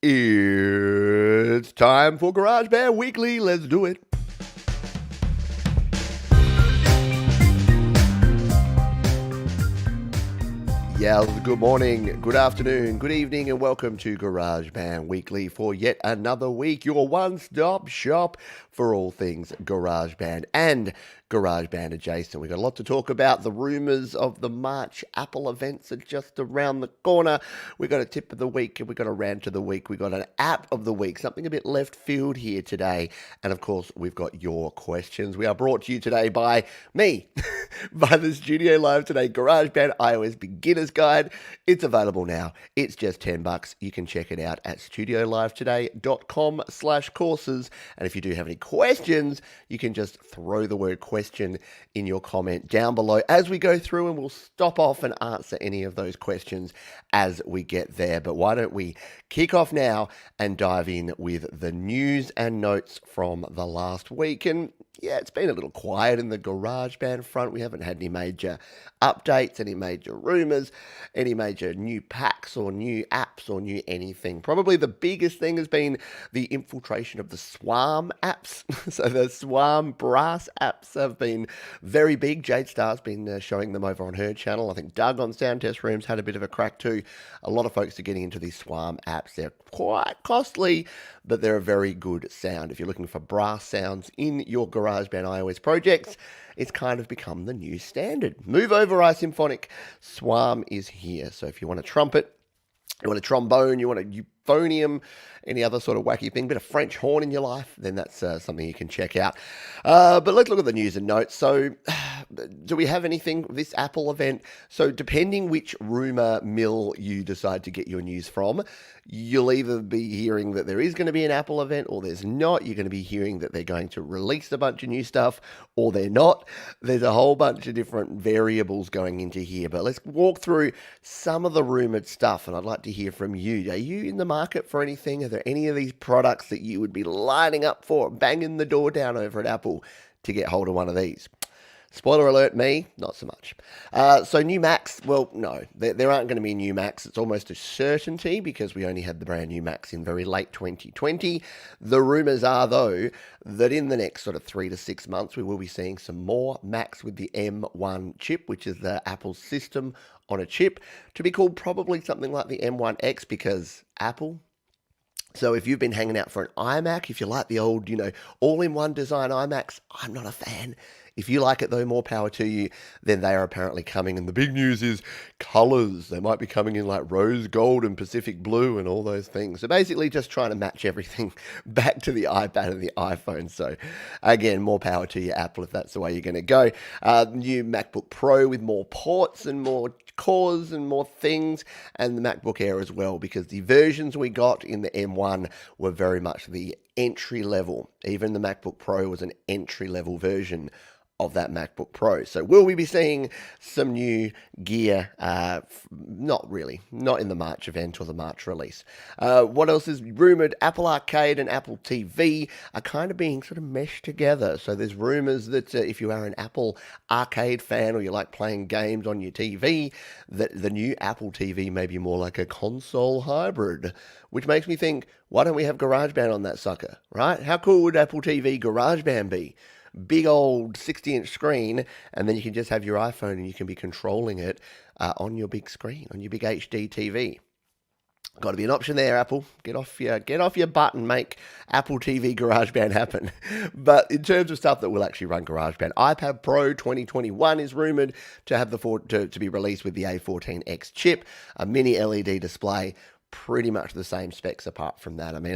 It's time for GarageBand Weekly. Let's do it. Yeah, good morning, good afternoon, good evening, and welcome to GarageBand Weekly for yet another week. Your one-stop shop for all things GarageBand and GarageBand adjacent. We've got a lot to talk about. The rumors of the March Apple events are just around the corner. We've got a tip of the week and we've got a rant of the week. We've got an app of the week, something a bit left field here today. And of course, we've got your questions. We are brought to you today by me, by the studio live today, GarageBand iOS Beginner's Guide. It's available now. It's just $10. You can check it out at studiolivetoday.com/courses. And if you do have any questions, you can just throw the word question in your comment down below as we go through, and we'll stop off and answer any of those questions as we get there. But why don't we kick off now and dive in with the news and notes from the last week. And yeah, it's been a little quiet in the GarageBand front. We haven't had any major updates, any major rumors, any major new packs or new apps or new anything. Probably the biggest thing has been the infiltration of the Swarm apps. So the Swarm brass apps have been very big. Jade Starr's been showing them over on her channel. I think Doug on Sound Test Rooms had a bit of a crack too. A lot of folks are getting into these Swarm apps. They're quite costly, but they're a very good sound. If you're looking for brass sounds in your GarageBand iOS projects, it's kind of become the new standard. Move over, iSymphonic. Swarm is here. So if you want a trumpet, you want a trombone, you want a euphonium, any other sort of wacky thing, bit of French horn in your life, then that's something you can check out. But let's look at the news and notes. So do we have anything this Apple event? So depending which rumor mill you decide to get your news from, you'll either be hearing that there is going to be an Apple event or there's not. You're going to be hearing that they're going to release a bunch of new stuff or they're not. There's a whole bunch of different variables going into here. But let's walk through some of the rumored stuff, and I'd like to hear from you. Are you in the market for anything? Are there any of these products that you would be lining up for, banging the door down over at Apple to get hold of one of these? Spoiler alert, me, not so much. So new Macs, well, no, there aren't going to be new Macs. It's almost a certainty because we only had the brand new Macs in very late 2020. The rumors are, though, that in the next sort of 3 to 6 months, we will be seeing some more Macs with the M1 chip, which is the Apple system on a chip, to be called probably something like the M1X because Apple. So if you've been hanging out for an iMac, if you like the old, all-in-one design iMacs, I'm not a fan. If you like it, though, more power to you. Then they are apparently coming. And the big news is colors. They might be coming in like rose gold and Pacific blue and all those things. So basically just trying to match everything back to the iPad and the iPhone. So again, more power to you, Apple, if that's the way you're going to go. New MacBook Pro with more ports and more cores and more things, and the MacBook Air as well, because the versions we got in the M1 were very much the entry level. Even the MacBook Pro was an entry level version of that MacBook Pro. So will we be seeing some new gear? Not really. Not in the March event or the March release. What else is rumored? Apple Arcade and Apple TV are kind of being sort of meshed together. So there's rumors that if you are an Apple Arcade fan or you like playing games on your TV, that the new Apple TV may be more like a console hybrid, which makes me think, why don't we have GarageBand on that sucker, right? How cool would Apple TV GarageBand be? Big old 60-inch screen, and then you can just have your iPhone and you can be controlling it on your big screen, on your big HD TV. Got to be an option there, Apple. Get off your butt and make Apple TV GarageBand happen. But in terms of stuff that will actually run GarageBand, iPad Pro 2021 is rumored to have to be released with the A14X chip, a mini LED display. Pretty much the same specs apart from that. I mean,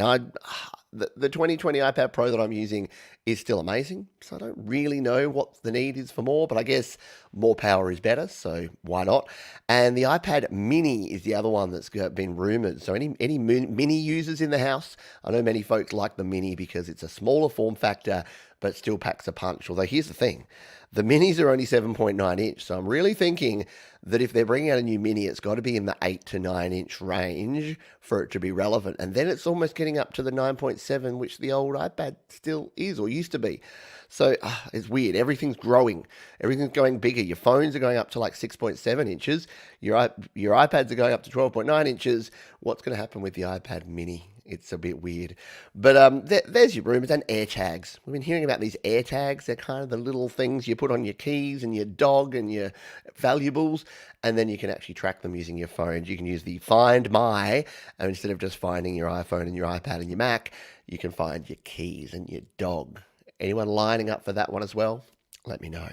the 2020 iPad Pro that I'm using is still amazing, so I don't really know what the need is for more, but I guess more power is better, so why not? And the iPad Mini is the other one that's been rumored. So any Mini users in the house? I know many folks like the Mini because it's a smaller form factor, but still packs a punch. Although here's the thing, the Minis are only 7.9 inch, so I'm really thinking that if they're bringing out a new Mini, it's got to be in the 8 to 9 inch range for it to be relevant. And then it's almost getting up to the 9.7, which the old iPad still is or used to be. So it's weird. Everything's growing. Everything's going bigger. Your phones are going up to like 6.7 inches. Your iPads are going up to 12.9 inches. What's going to happen with the iPad Mini? It's a bit weird. But there's your rumors and air tags. We've been hearing about these air tags. They're kind of the little things you put on your keys and your dog and your valuables, and then you can actually track them using your phone. You can use the Find My, and instead of just finding your iPhone and your iPad and your Mac, you can find your keys and your dog. Anyone lining up for that one as well? Let me know.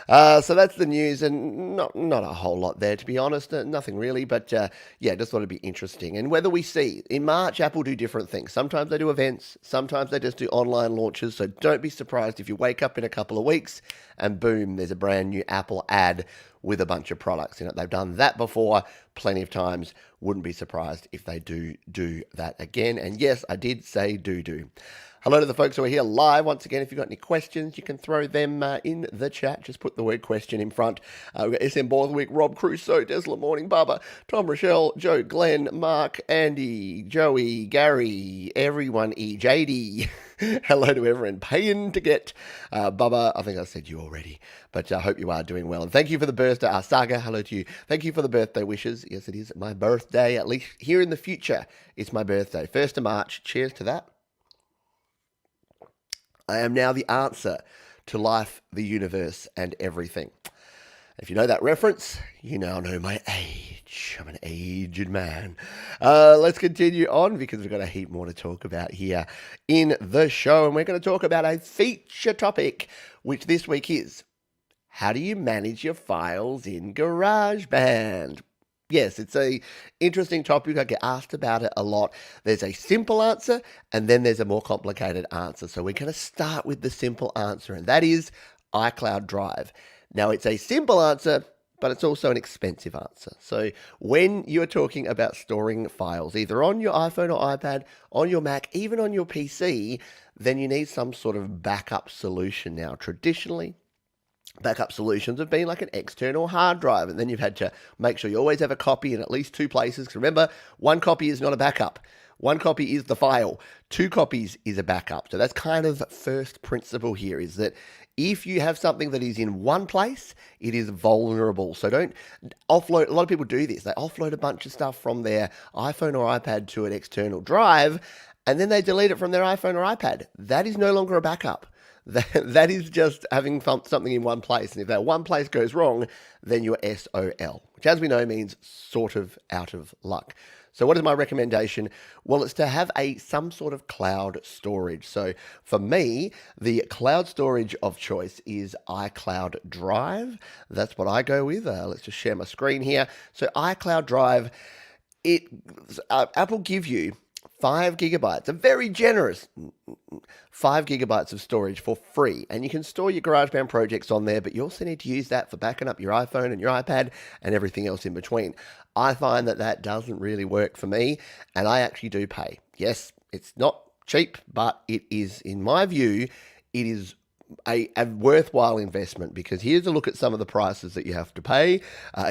So that's the news, and not a whole lot there, to be honest. Nothing really, but yeah, just thought it'd be interesting. And whether we see, in March, Apple do different things. Sometimes they do events, sometimes they just do online launches, so don't be surprised if you wake up in a couple of weeks and boom, there's a brand new Apple ad with a bunch of products in it. They've done that before plenty of times. Wouldn't be surprised if they do that again. And yes, I did say do. Hello to the folks who are here live. Once again, if you've got any questions, you can throw them in the chat. Just put the word question in front. We've got SM Borthwick, Rob Crusoe, Desla Morning, Bubba, Tom Rochelle, Joe, Glenn, Mark, Andy, Joey, Gary, everyone, JD. Hello to everyone paying to get. Bubba, I think I said you already, but I hope you are doing well. And thank you for the birthday. Saga, hello to you. Thank you for the birthday wishes. Yes, it is my birthday. At least here in the future, it's my birthday. 1st of March. Cheers to that. I am now the answer to life, the universe, and everything. If you know that reference, you now know my age. I'm an aged man. Let's continue on because we've got a heap more to talk about here in the show. And we're going to talk about a feature topic, which this week is, how do you manage your files in GarageBand? Yes, it's a interesting topic. I get asked about it a lot. There's a simple answer and then there's a more complicated answer. So we're going to start with the simple answer, and that is iCloud Drive. Now, it's a simple answer, but it's also an expensive answer. So when you're talking about storing files, either on your iPhone or iPad, on your Mac, even on your PC, then you need some sort of backup solution. Now, traditionally, backup solutions have been like an external hard drive, and then you've had to make sure you always have a copy in at least 2 places. Because remember, 1 copy is not a backup. 1 copy is the file. 2 copies is a backup. So that's kind of first principle here, is that if you have something that is in one place, it is vulnerable. So don't offload. A lot of people do this. They offload a bunch of stuff from their iPhone or iPad to an external drive, and then they delete it from their iPhone or iPad. That is no longer a backup. That is just having something in one place. And if that one place goes wrong, then you're SOL, which, as we know, means sort of out of luck. So what is my recommendation? Well, it's to have some sort of cloud storage. So for me, the cloud storage of choice is iCloud Drive. That's what I go with. Let's just share my screen here. So iCloud Drive, Apple give you 5 gigabytes, a very generous 5 gigabytes of storage for free. And you can store your GarageBand projects on there, but you also need to use that for backing up your iPhone and your iPad and everything else in between. I find that doesn't really work for me, and I actually do pay. Yes, it's not cheap, but it is, in my view, it is a worthwhile investment, because here's a look at some of the prices that you have to pay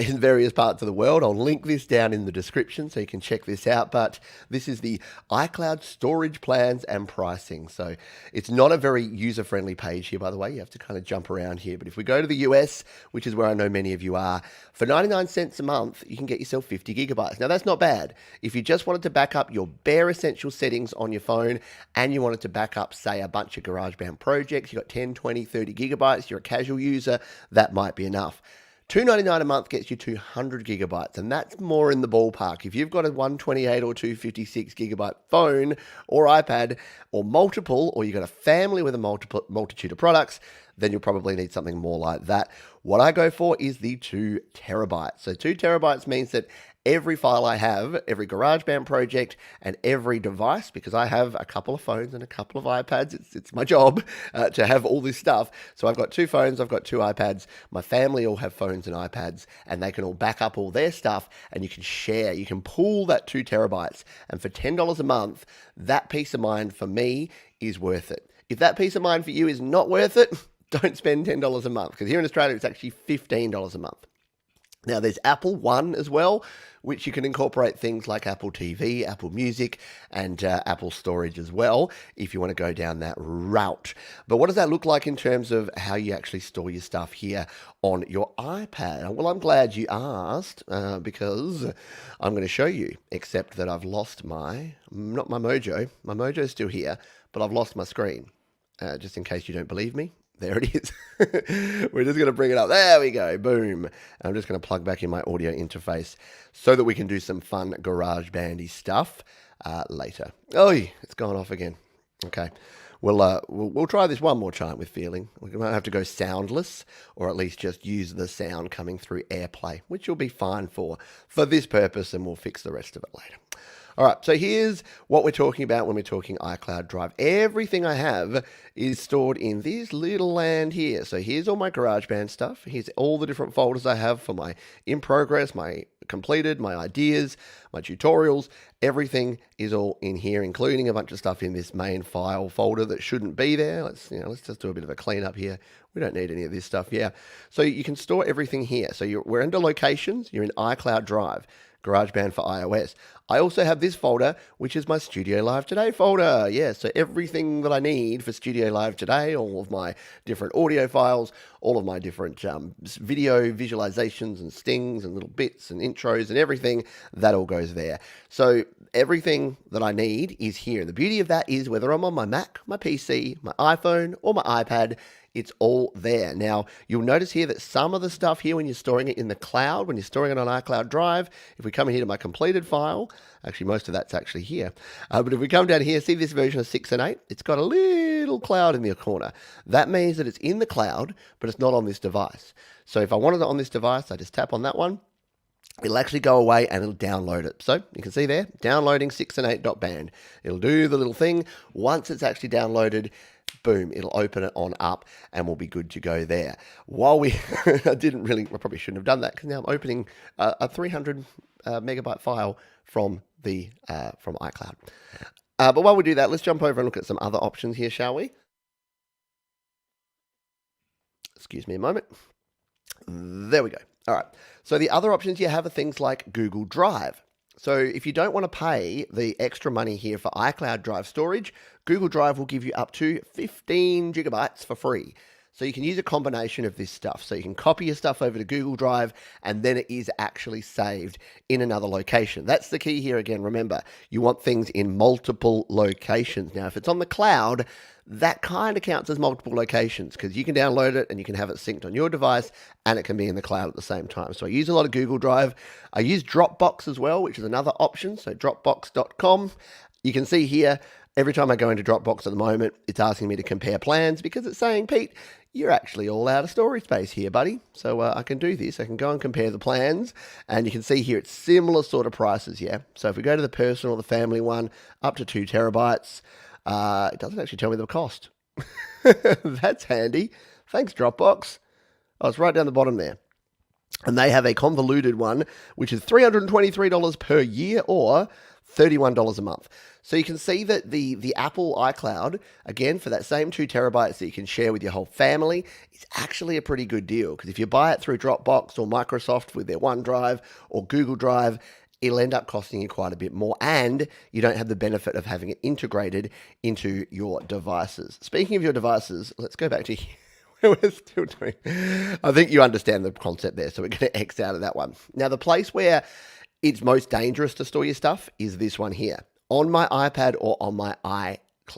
in various parts of the world. I'll link this down in the description so you can check this out, but this is the iCloud storage plans and pricing. So it's not a very user-friendly page here, by the way. You have to kind of jump around here, but if we go to the US, which is where I know many of you are, for 99 cents a month, you can get yourself 50 gigabytes. Now, that's not bad. If you just wanted to back up your bare essential settings on your phone and you wanted to back up, say, a bunch of GarageBand projects, you got 10, 20, 30 gigabytes, you're a casual user, that might be enough. $2.99 a month gets you 200 gigabytes, and that's more in the ballpark. If you've got a 128 or 256 gigabyte phone or iPad or multiple, or you've got a family with a multitude of products, then you'll probably need something more like that. What I go for is the 2 terabytes. So 2 terabytes means that every file I have, every GarageBand project, and every device, because I have a couple of phones and a couple of iPads. It's my job to have all this stuff. So I've got 2 phones, I've got 2 iPads. My family all have phones and iPads, and they can all back up all their stuff, and you can share. You can pool that 2 terabytes. And for $10 a month, that peace of mind for me is worth it. If that peace of mind for you is not worth it, don't spend $10 a month, because here in Australia, it's actually $15 a month. Now, there's Apple One as well, which you can incorporate things like Apple TV, Apple Music, and Apple Storage as well, if you want to go down that route. But what does that look like in terms of how you actually store your stuff here on your iPad? Well, I'm glad you asked, because I'm going to show you, except that I've lost not my Mojo. My Mojo's still here, but I've lost my screen. Just in case you don't believe me. There it is. We're just going to bring it up. There we go. Boom. I'm just going to plug back in my audio interface so that we can do some fun GarageBandy stuff later. Oh, it's gone off again. Okay. We'll try this one more time with feeling. We might have to go soundless, or at least just use the sound coming through AirPlay, which will be fine for this purpose, and we'll fix the rest of it later. All right, so here's what we're talking about when we're talking iCloud Drive. Everything I have is stored in this little land here. So here's all my GarageBand stuff. Here's all the different folders I have for my in progress, my completed, my ideas, my tutorials. Everything is all in here, including a bunch of stuff in this main file folder that shouldn't be there. Let's just do a bit of a cleanup here. We don't need any of this stuff. Yeah. So you can store everything here. So we're under locations. You're in iCloud Drive. GarageBand for iOS. I also have this folder, which is my Studio Live Today folder. Yeah, so everything that I need for Studio Live Today, all of my different audio files, all of my different video visualizations and stings and little bits and intros and everything, that all goes there. So everything that I need is here. The beauty of that is whether I'm on my Mac, my PC, my iPhone, or my iPad, it's all there. Now, you'll notice here that some of the stuff here, when you're storing it in the cloud, when you're storing it on iCloud Drive, if we come in here to my completed file, actually most of that's actually here, but if we come down here, see this version of 6 and 8, it's got a little cloud in the corner. That means that it's in the cloud, but it's not on this device. So if I wanted it on this device, I just tap on that one. It'll actually go away and it'll download it. So you can see there, downloading 6 and 8.band. It'll do the little thing. Once it's actually downloaded, boom, it'll open it on up and we'll be good to go there. While I probably shouldn't have done that, because now I'm opening a 300 megabyte file from iCloud. But while we do that, let's jump over and look at some other options here, shall we? Excuse me a moment. There we go. All right. So the other options you have are things like Google Drive. So if you don't want to pay the extra money here for iCloud Drive storage, Google Drive will give you up to 15 gigabytes for free. So you can use a combination of this stuff. So you can copy your stuff over to Google Drive, and then it is actually saved in another location. That's the key here again. Remember, you want things in multiple locations. Now, if it's on the cloud, that kind of counts as multiple locations, because you can download it and you can have it synced on your device and it can be in the cloud at the same time. So I use a lot of Google Drive. I use Dropbox as well, which is another option. So dropbox.com. You can see here, every time I go into Dropbox at the moment, it's asking me to compare plans because it's saying, Pete, you're actually all out of storage space here, buddy. So I can do this. I can go and compare the plans, and you can see here it's similar sort of prices, yeah? So if we go to the personal or the family one, up to 2 terabytes, it doesn't actually tell me the cost. That's handy. Thanks, Dropbox. Oh, it's right down the bottom there. And they have a convoluted one, which is $323 per year or $31 a month. So you can see that the Apple iCloud, again, for that same 2 terabytes that you can share with your whole family, is actually a pretty good deal. Because if you buy it through Dropbox or Microsoft with their OneDrive or Google Drive, it'll end up costing you quite a bit more, and you don't have the benefit of having it integrated into your devices. Speaking of your devices, let's go back to here. We're still doing. I think you understand the concept there, so we're going to X out of that one. Now, the place where it's most dangerous to store your stuff is this one here, on my iPad or on my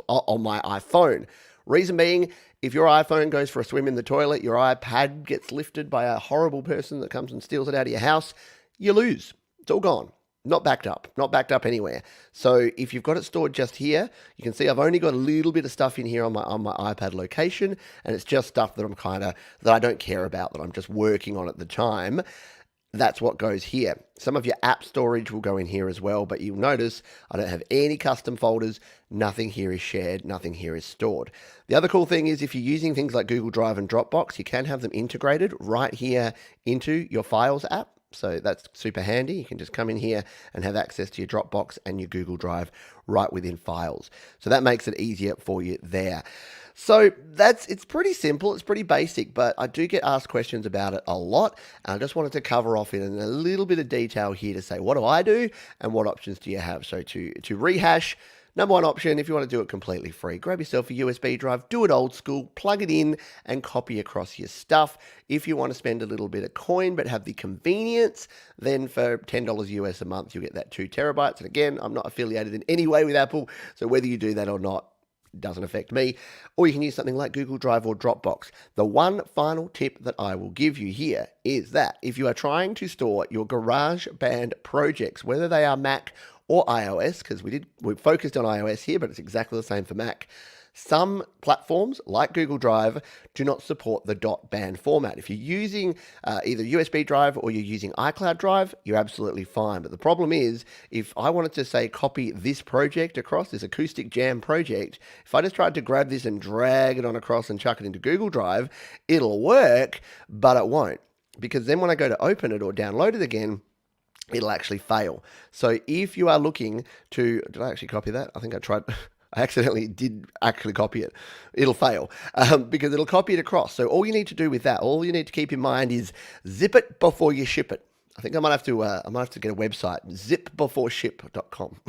iPhone. Reason being, if your iPhone goes for a swim in the toilet, your iPad gets lifted by a horrible person that comes and steals it out of your house, you lose. It's all gone. Not backed up anywhere. So if you've got it stored just here, you can see I've only got a little bit of stuff in here on my iPad location, and it's just stuff that that I don't care about, that I'm just working on at the time. That's what goes here. Some of your app storage will go in here as well, but you'll notice I don't have any custom folders. Nothing here is shared. Nothing here is stored. The other cool thing is if you're using things like Google Drive and Dropbox, you can have them integrated right here into your Files app. So that's super handy. You can just come in here and have access to your Dropbox and your Google Drive right within Files. So that makes it easier for you there. So it's pretty simple, it's pretty basic, but I do get asked questions about it a lot. And I just wanted to cover off in a little bit of detail here to say, what do I do and what options do you have? So to rehash, number one option, if you want to do it completely free, grab yourself a USB drive, do it old school, plug it in and copy across your stuff. If you want to spend a little bit of coin but have the convenience, then for $10 US a month, you'll get that 2 terabytes. And again, I'm not affiliated in any way with Apple, so whether you do that or not, doesn't affect me. Or you can use something like Google Drive or Dropbox. The one final tip that I will give you here is that if you are trying to store your GarageBand projects, whether they are Mac or iOS, because we focused on iOS here, but it's exactly the same for Mac. Some platforms, like Google Drive, do not support the .band format. If you're using either USB drive or you're using iCloud Drive, you're absolutely fine. But the problem is, if I wanted to, say, copy this project across, this acoustic jam project, if I just tried to grab this and drag it on across and chuck it into Google Drive, it'll work, but it won't. Because then when I go to open it or download it again, it'll actually fail. So if you are looking to, did I actually copy that? I think I tried. I accidentally did actually copy it. It'll fail because it'll copy it across. So all you need to do with that, all you need to keep in mind is zip it before you ship it. I think I might have to get a website, zipbeforeship.com.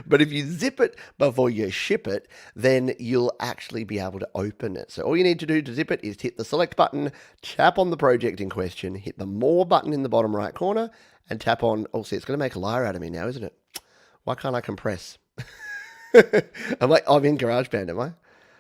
But if you zip it before you ship it, then you'll actually be able to open it. So all you need to do to zip it is hit the select button, tap on the project in question, hit the more button in the bottom right corner, and tap on, oh, see, it's going to make a liar out of me now, isn't it? Why can't I compress? I'm in GarageBand, am I?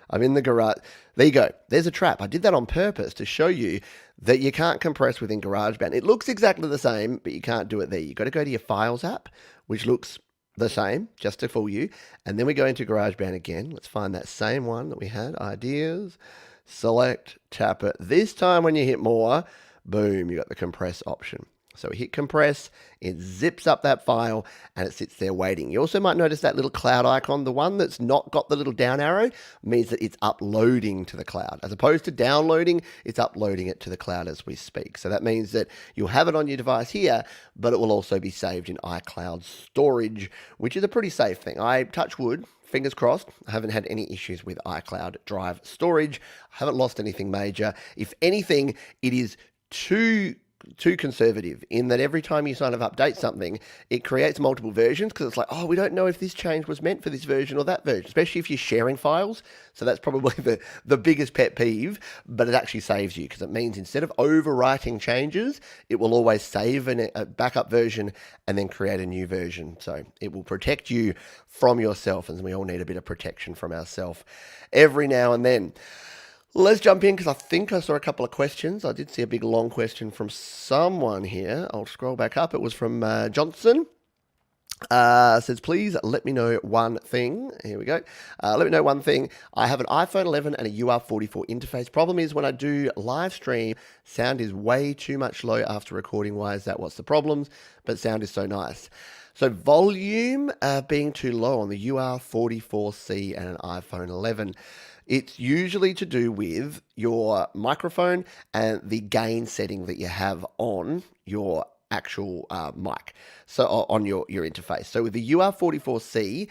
I'm in the garage. There you go. There's a trap. I did that on purpose to show you that you can't compress within GarageBand. It looks exactly the same, but you can't do it there. You've got to go to your Files app, which looks the same, just to fool you. And then we go into GarageBand again. Let's find that same one that we had. Ideas, select, tap it. This time when you hit more, boom, you got the compress option. So we hit compress, it zips up that file, and it sits there waiting. You also might notice that little cloud icon, the one that's not got the little down arrow, means that it's uploading to the cloud. As opposed to downloading, it's uploading it to the cloud as we speak. So that means that you'll have it on your device here, but it will also be saved in iCloud storage, which is a pretty safe thing. I touch wood. Fingers crossed, I haven't had any issues with iCloud Drive storage. I haven't lost anything major. If anything, it is too conservative in that every time you sort of update something, it creates multiple versions because it's like, oh, we don't know if this change was meant for this version or that version, especially if you're sharing files. So that's probably the biggest pet peeve, but it actually saves you because it means instead of overwriting changes, it will always save a backup version and then create a new version. So it will protect you from yourself, and we all need a bit of protection from ourselves every now and then. Let's jump in because I think I saw a couple of questions. I did see a big long question from someone here. I'll scroll back up. It was from Johnson. Says, please let me know one thing. Here we go. Let me know one thing. I have an iPhone 11 and a UR44 interface. Problem is when I do live stream, sound is way too much low after recording. Why is that? What's the problems? But sound is so nice. So volume being too low on the UR44C and an iPhone 11. It's usually to do with your microphone and the gain setting that you have on your actual mic, so on your interface. So with the UR44C,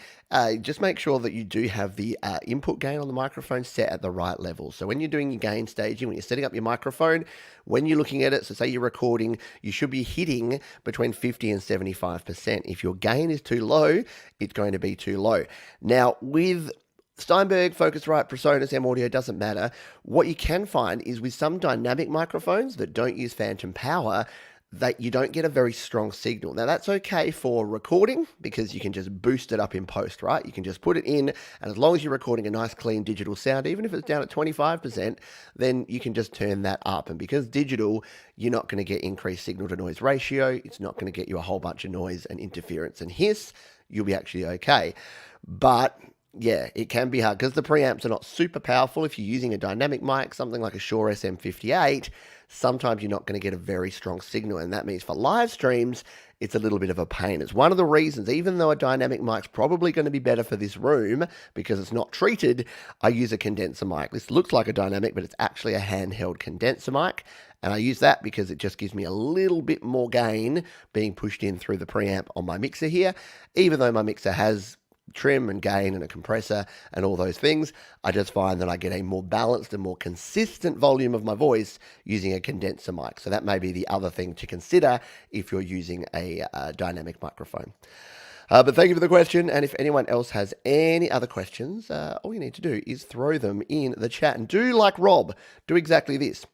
just make sure that you do have the input gain on the microphone set at the right level. So when you're doing your gain staging, when you're setting up your microphone, when you're looking at it, so say you're recording, you should be hitting between 50 and 75%. If your gain is too low, it's going to be too low. Now with Steinberg, Focusrite, Presonus, M Audio, doesn't matter. What you can find is with some dynamic microphones that don't use phantom power, that you don't get a very strong signal. Now that's okay for recording because you can just boost it up in post, right? You can just put it in, and as long as you're recording a nice clean digital sound, even if it's down at 25%, then you can just turn that up. And because digital, you're not going to get increased signal to noise ratio. It's not going to get you a whole bunch of noise and interference and hiss. You'll be actually okay. But Yeah, it can be hard because the preamps are not super powerful. If you're using a dynamic mic, something like a Shure SM58, sometimes you're not going to get a very strong signal. And that means for live streams, it's a little bit of a pain. It's one of the reasons, even though a dynamic mic's probably going to be better for this room because it's not treated, I use a condenser mic. This looks like a dynamic, but it's actually a handheld condenser mic. And I use that because it just gives me a little bit more gain being pushed in through the preamp on my mixer here, even though my mixer has trim and gain and a compressor and all those things. I just find that I get a more balanced and more consistent volume of my voice using a condenser mic. So that may be the other thing to consider if you're using a dynamic microphone. But thank you for the question. And if anyone else has any other questions, all you need to do is throw them in the chat. And do like Rob, do exactly this.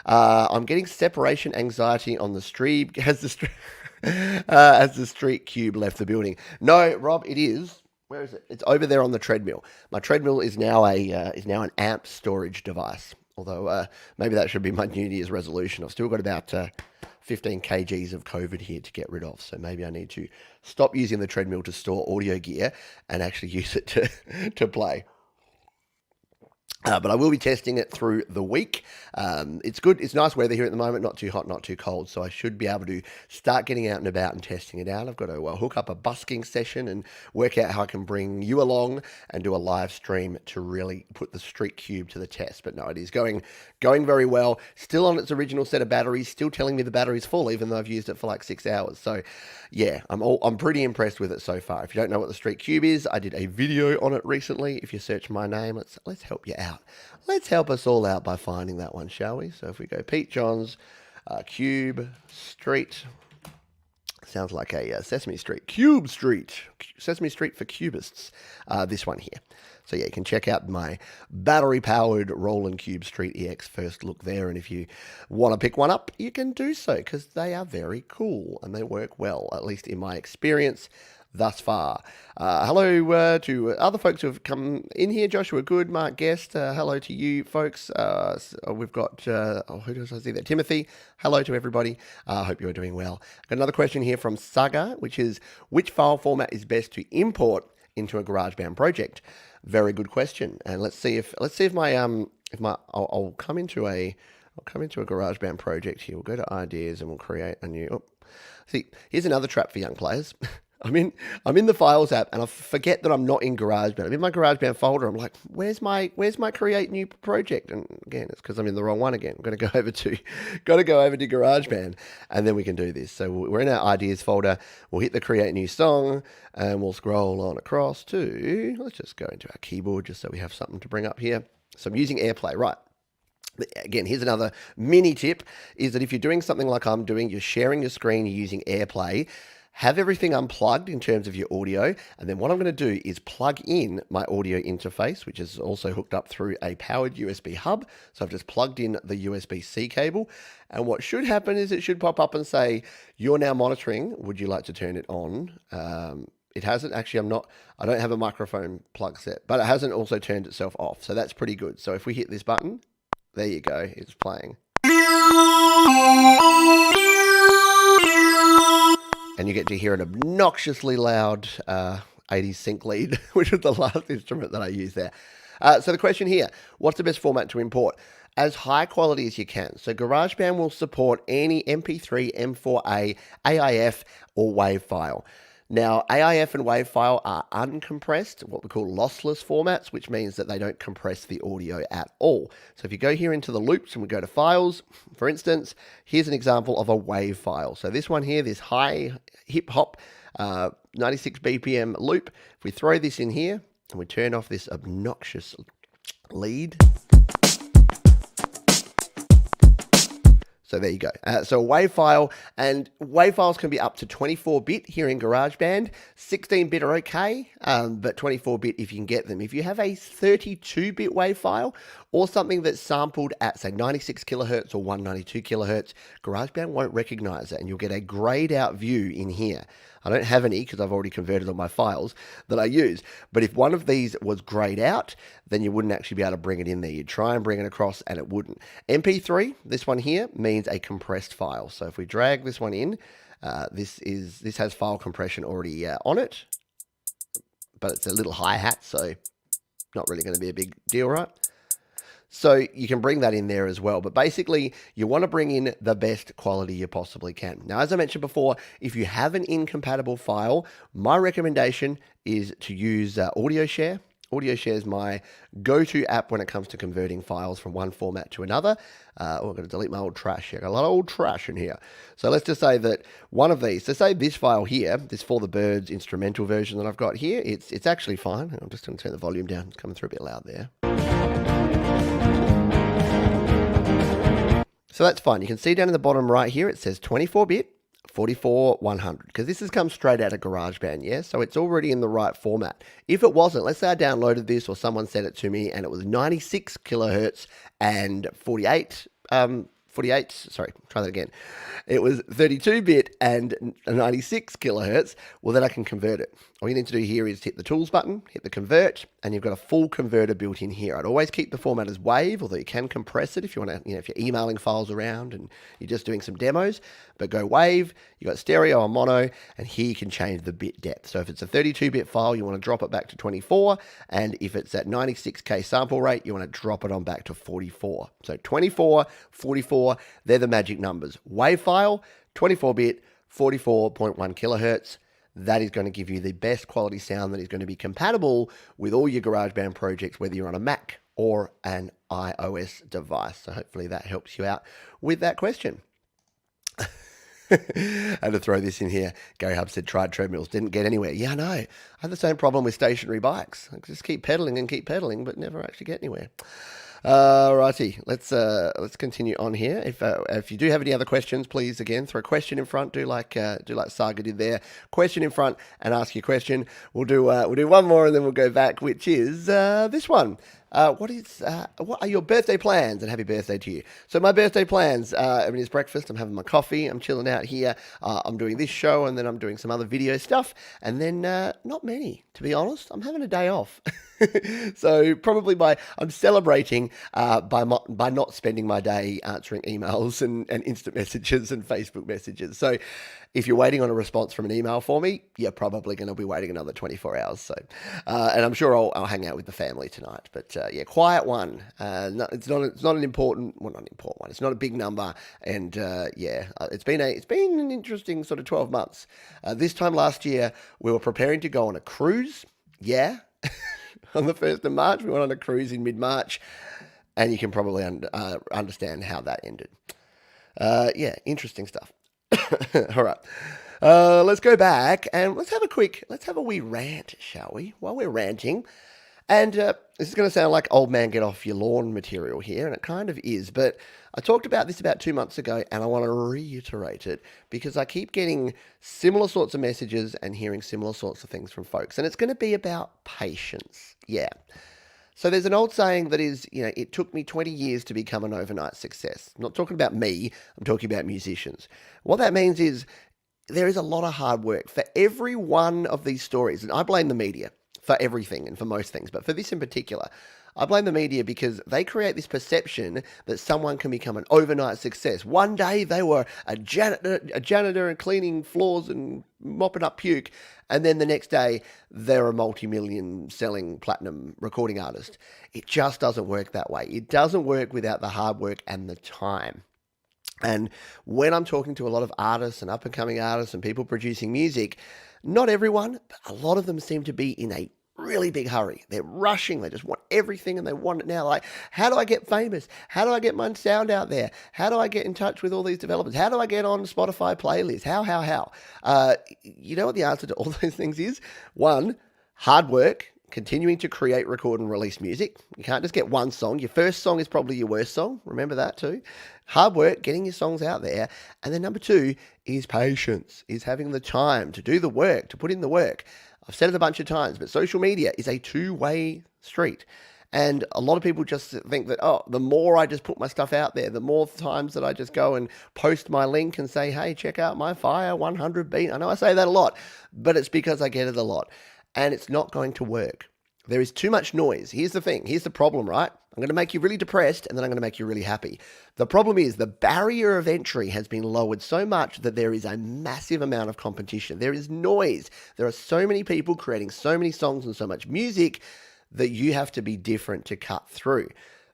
I'm getting separation anxiety on the stream. Has the street cube left the building? No, Rob, it is. Where is it? It's over there on the treadmill. My treadmill is now an amp storage device. Although maybe that should be my New Year's resolution. I've still got about 15 kgs of COVID here to get rid of. So maybe I need to stop using the treadmill to store audio gear and actually use it to play. But I will be testing it through the week. It's good. It's nice weather here at the moment. Not too hot, not too cold. So I should be able to start getting out and about and testing it out. I've got to hook up a busking session and work out how I can bring you along and do a live stream to really put the Street Cube to the test. But no, it is going very well. Still on its original set of batteries. Still telling me the battery's full, even though I've used it for like 6 hours. So yeah, I'm pretty impressed with it so far. If you don't know what the Street Cube is, I did a video on it recently. If you search my name, let's help you out. Let's help us all out by finding that one, shall we? So if we go Pete Johns, Cube Street, sounds like a Sesame Street, Cube Street, Sesame Street for cubists, this one here. So yeah, you can check out my battery-powered Roland Cube Street EX first look there, and if you want to pick one up, you can do so, because they are very cool, and they work well, at least in my experience thus far. Hello to other folks who have come in here. Joshua Good, Mark Guest, hello to you folks. We've got, who does I see there? Timothy, hello to everybody. I hope you're doing well. Got another question here from Saga, which is, which file format is best to import into a GarageBand project? Very good question. And let's see if I'll come into a GarageBand project here. We'll go to ideas and we'll create a new, see, here's another trap for young players. I'm in the Files app and I forget that I'm not in GarageBand. I'm in my GarageBand folder. I'm like, where's my create new project? And again, it's because I'm in the wrong one again. I'm going to go over to GarageBand, and then we can do this. So we're in our ideas folder. We'll hit the create new song, and we'll scroll on across to, let's just go into our keyboard just so we have something to bring up here. So I'm using AirPlay, right? Again, here's another mini tip, is that if you're doing something like I'm doing, you're sharing your screen, you're using AirPlay, have everything unplugged in terms of your audio, and then what I'm going to do is plug in my audio interface, which is also hooked up through a powered USB hub. So I've just plugged in the USB-C cable, and what should happen is it should pop up and say, you're now monitoring, would you like to turn it on? It hasn't, actually I don't have a microphone plug set, but it hasn't also turned itself off, so that's pretty good. So if we hit this button, there you go, it's playing. And you get to hear an obnoxiously loud 80s sync lead, which is the last instrument that I used there. So the question here, what's the best format to import? As high quality as you can. So GarageBand will support any MP3, M4A, AIF, or WAV file. Now, AIF and WAV file are uncompressed, what we call lossless formats, which means that they don't compress the audio at all. So if you go here into the loops and we go to files, for instance, here's an example of a WAV file. So this one here, this high hip hop 96 BPM loop, if we throw this in here and we turn off this obnoxious lead, so there you go. So a WAV file, and WAV files can be up to 24-bit here in GarageBand. 16-bit are okay, but 24-bit if you can get them. If you have a 32-bit WAV file or something that's sampled at, say, 96 kilohertz or 192 kilohertz, GarageBand won't recognize it, and you'll get a grayed out view in here. I don't have any because I've already converted all my files that I use. But if one of these was grayed out, then you wouldn't actually be able to bring it in there. You'd try and bring it across and it wouldn't. MP3, this one here, means a compressed file. So if we drag this one in, this has file compression already on it. but it's a little hi-hat, so not really going to be a big deal, right? So you can bring that in there as well. But basically, you want to bring in the best quality you possibly can. Now, as I mentioned before, if you have an incompatible file, my recommendation is to use AudioShare. AudioShare is my go-to app when it comes to converting files from one format to another. I'm going to delete my old trash here. Got a lot of old trash in here. So let's just say that one of these, so say this file here, this For the Birds instrumental version that I've got here, it's actually fine. I'm just going to turn the volume down. It's coming through a bit loud there. So that's fine. You can see down in the bottom right here, it says 24-bit, 44-100, because this has come straight out of GarageBand, yeah? So it's already in the right format. If it wasn't, let's say I downloaded this or someone sent it to me and it was 96 kilohertz and 48, sorry, try that again. It was 32-bit and 96 kilohertz. Well, then I can convert it. All you need to do here is hit the tools button, hit the convert, and you've got a full converter built in here. I'd always keep the format as WAV, although you can compress it if you want to, if you're emailing files around and you're just doing some demos, but go WAV, you've got stereo or mono, and here you can change the bit depth. So if it's a 32-bit file, you want to drop it back to 24, and if it's at 96K sample rate, you want to drop it on back to 44. So 24, 44, they're the magic numbers. WAV file, 24-bit, 44.1 kilohertz. That is going to give you the best quality sound that is going to be compatible with all your GarageBand projects, whether you're on a Mac or an iOS device. So hopefully that helps you out with that question. And to throw this in here, Gary Hub said, tried treadmills, didn't get anywhere. Yeah, I know. I have the same problem with stationary bikes. I just keep pedaling, but never actually get anywhere. Righty, let's continue on here. If you do have any other questions, please again throw a question in front. Do like Saga did there. Question in front and ask your question. We'll do one more and then we'll go back, which is this one. What are your birthday plans? And happy birthday to you. So my birthday plans, it's breakfast, I'm having my coffee, I'm chilling out here, I'm doing this show, and then I'm doing some other video stuff, and then not many, to be honest. I'm having a day off. So probably I'm celebrating by not spending my day answering emails and instant messages and Facebook messages. So if you're waiting on a response from an email for me, you're probably going to be waiting another 24 hours. So, and I'm sure I'll hang out with the family tonight. But yeah, quiet one. It's not an important, well, not an important one. It's not a big number. And yeah, it's been an interesting sort of 12 months. This time last year, we were preparing to go on a cruise. Yeah. On the 1st of March, we went on a cruise in mid-March, and you can probably understand how that ended. Yeah, interesting stuff. All right, let's go back and let's have a wee rant, shall we? While we're ranting, and this is going to sound like old man get off your lawn material here, and it kind of is, but I talked about this about 2 months ago, and I want to reiterate it because I keep getting similar sorts of messages and hearing similar sorts of things from folks, and it's going to be about patience. Yeah. So there's an old saying that is, it took me 20 years to become an overnight success. I'm not talking about me, I'm talking about musicians. What that means is there is a lot of hard work for every one of these stories, and I blame the media for everything and for most things, but for this in particular, I blame the media because they create this perception that someone can become an overnight success. One day they were a janitor and cleaning floors and mopping up puke, and then the next day they're a multi-million selling platinum recording artist. It just doesn't work that way. It doesn't work without the hard work and the time. And when I'm talking to a lot of artists and up-and-coming artists and people producing music, not everyone, but a lot of them seem to be in a really big hurry. They're rushing. They just want everything and they want it now. Like, how do I get famous? How do I get my sound out there? How do I get in touch with all these developers? How do I get on Spotify playlists? How? You know what the answer to all those things is? One, hard work, continuing to create, record, and release music. You can't just get one song. Your first song is probably your worst song. Remember that too. Hard work, getting your songs out there. And then number two is patience, is having the time to do the work, to put in the work. I've said it a bunch of times, but social media is a two-way street. And a lot of people just think that, the more I just put my stuff out there, the more times that I just go and post my link and say, hey, check out my Fire 100 beat. I know I say that a lot, but it's because I get it a lot. And it's not going to work. There is too much noise. Here's the thing. Here's the problem, right? I'm going to make you really depressed and then I'm going to make you really happy. The problem is the barrier of entry has been lowered so much that there is a massive amount of competition. There is noise. There are so many people creating so many songs and so much music that you have to be different to cut through.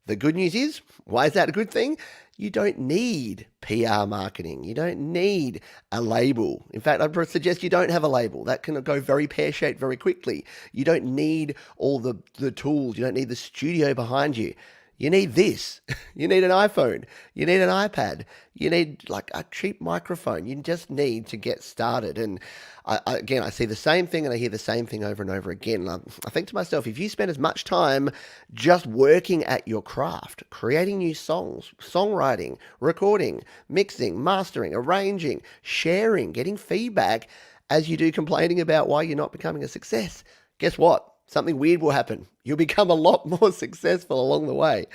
The good news is, why is that a good thing? You don't need PR marketing. You don't need a label. In fact, I'd suggest you don't have a label. That can go very pear-shaped very quickly. You don't need all the tools. You don't need the studio behind you. You need this. You need an iPhone. You need an iPad. You need like a cheap microphone. You just need to get started. And I see the same thing and I hear the same thing over and over again. And I think to myself, if you spend as much time just working at your craft, creating new songs, songwriting, recording, mixing, mastering, arranging, sharing, getting feedback, as you do complaining about why you're not becoming a success, guess what? Something weird will happen. You'll become a lot more successful along the way.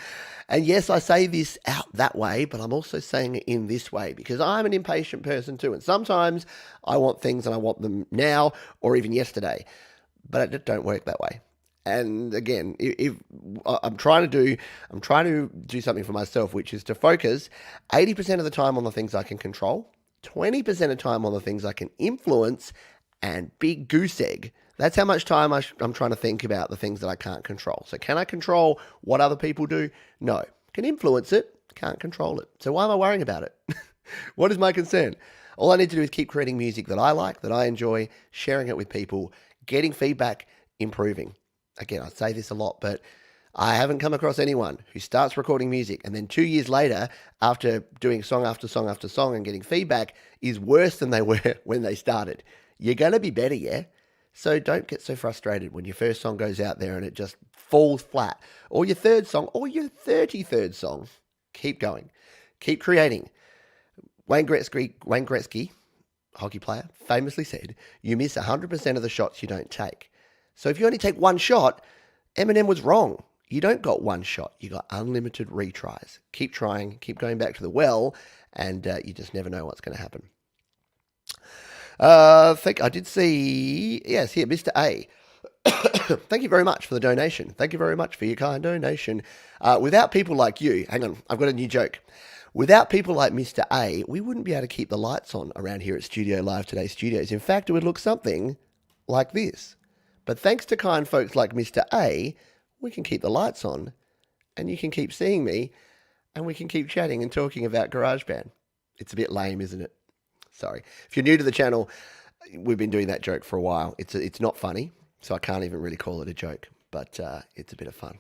And yes, I say this out that way, but I'm also saying it in this way because I'm an impatient person too. And sometimes I want things and I want them now or even yesterday, but it don't work that way. And again, if I'm trying to do something for myself, which is to focus 80% of the time on the things I can control, 20% of the time on the things I can influence, and big goose egg. That's how much time I'm trying to think about the things that I can't control. So can I control what other people do? No. Can influence it, can't control it. So why am I worrying about it? What is my concern? All I need to do is keep creating music that I like, that I enjoy, sharing it with people, getting feedback, improving. Again, I say this a lot, but I haven't come across anyone who starts recording music and then 2 years later, after doing song after song after song and getting feedback, is worse than they were when they started. You're going to be better, yeah? So don't get so frustrated when your first song goes out there and it just falls flat. Or your third song, or your 33rd song. Keep going. Keep creating. Wayne Gretzky, hockey player, famously said, you miss 100% of the shots you don't take. So if you only take one shot, Eminem was wrong. You don't got one shot. You got unlimited retries. Keep trying, keep going back to the well, and you just never know what's going to happen. I think I did see, yes, here, Mr. A. Thank you very much for the donation. Thank you very much for your kind donation. Without people like you, hang on, I've got a new joke. Without people like Mr. A, we wouldn't be able to keep the lights on around here at Studio Live Today Studios. In fact, it would look something like this. But thanks to kind folks like Mr. A, we can keep the lights on, and you can keep seeing me, and we can keep chatting and talking about GarageBand. It's a bit lame, isn't it? Sorry. If you're new to the channel, we've been doing that joke for a while. It's not funny, so I can't even really call it a joke, but it's a bit of fun.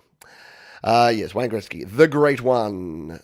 Yes, Wayne Gretzky, the great one.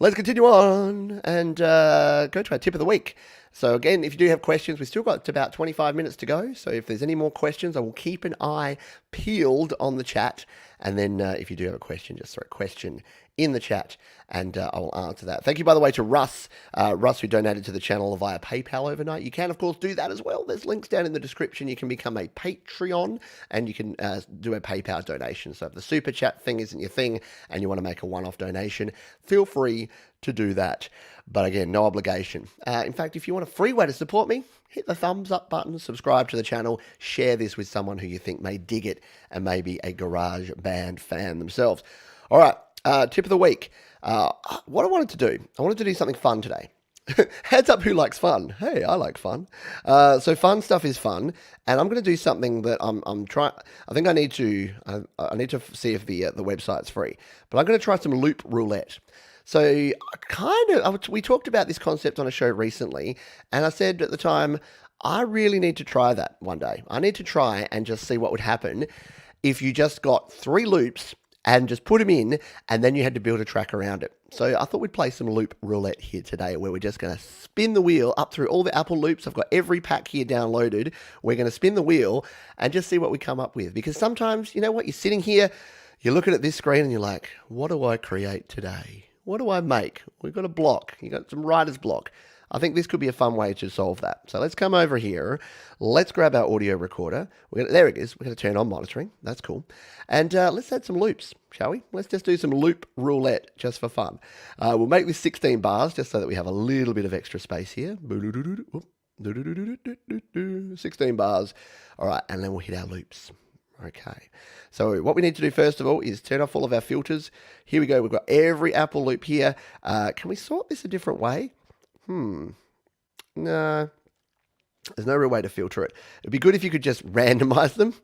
Let's continue on and go to our tip of the week. So again, if you do have questions, we've still got about 25 minutes to go. So if there's any more questions, I will keep an eye peeled on the chat. And then if you do have a question, just throw a question in the chat and I will answer that. Thank you, by the way, to Russ, who donated to the channel via PayPal overnight. You can, of course, do that as well. There's links down in the description. You can become a Patreon and you can do a PayPal donation. So if the super chat thing isn't your thing and you want to make a one-off donation, feel free to do that. But again, no obligation. In fact, if you want a free way to support me, hit the thumbs up button, subscribe to the channel, share this with someone who you think may dig it and may be a GarageBand fan themselves. All right. Tip of the week. What I wanted to do something fun today. Heads up who likes fun. Hey, I like fun. So fun stuff is fun, and I'm going to do something that I'm trying. I think I need to see if the website's free, but I'm going to try some loop roulette. So we talked about this concept on a show recently, and I said at the time, I really need to try that one day. I need to try and just see what would happen if you just got 3 loops and just put them in, and then you had to build a track around it. So I thought we'd play some loop roulette here today, where we're just going to spin the wheel up through all the Apple loops. I've got every pack here downloaded. We're going to spin the wheel and just see what we come up with. Because sometimes, you know what, you're sitting here, you're looking at this screen and you're like, what do I create today? What do I make? We've got a block. You've got some writer's block. I think this could be a fun way to solve that. So let's come over here. Let's grab our audio recorder. There it is. We're going to turn on monitoring. That's cool. And let's add some loops, shall we? Let's just do some loop roulette just for fun. We'll make this 16 bars just so that we have a little bit of extra space here. 16 bars. All right, and then we'll hit our loops. Okay, so what we need to do first of all is turn off all of our filters. Here we go. We've got every Apple loop here. Can we sort this a different way? No, there's no real way to filter it. It'd be good if you could just randomize them.